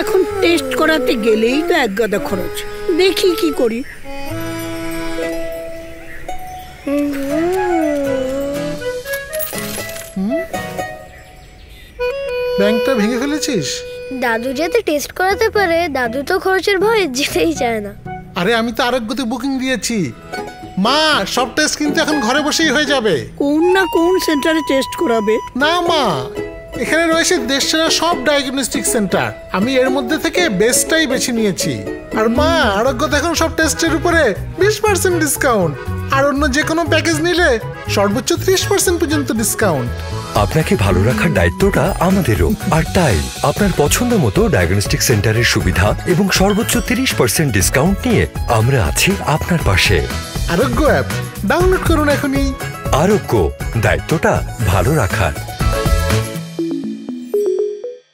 এখন টেস্ট করাতে গেলেই তো এক গাদা খরচ। দেখি কি করি। ব্যাংকটা ভেঙে ফেলেছিস? দাদু যাতে টেস্ট করাতে পারে, দাদু তো খরচের ভয়ে যেতেই চায় না। আরে আমি তো আরোগ্যতে বুকিং দিয়েছি মা, সব টেস্ট কিন্তু এখন ঘরে বসেই হয়ে যাবে। কোন না কোন সেন্টারে টেস্ট করাবে? না মা, এখানে রয়েছে দেশসেরা সব ডায়াগনস্টিক সেন্টার। আমি এর মধ্যে থেকে বেস্টটাই বেছে নিয়েছি। আর মা, আরোগ্যতে এখন সব টেস্টের উপরে 20% ডিসকাউন্ট, আর অন্য যে কোনো প্যাকেজ নিলে সর্বোচ্চ 30% পর্যন্ত ডিসকাউন্ট। আপনাকে ভালো রাখার দায়িত্বটা আমাদেরও, আর তাই আপনার পছন্দ মতো ডায়াগনস্টিক সেন্টারের সুবিধা এবং সর্বোচ্চ 30% ডিসকাউন্ট নিয়ে আমরা আছি আপনার পাশে। আরোগ্য অ্যাপ ডাউনলোড করুন এখনই। আরোগ্য, দায়িত্বটা ভালো রাখার।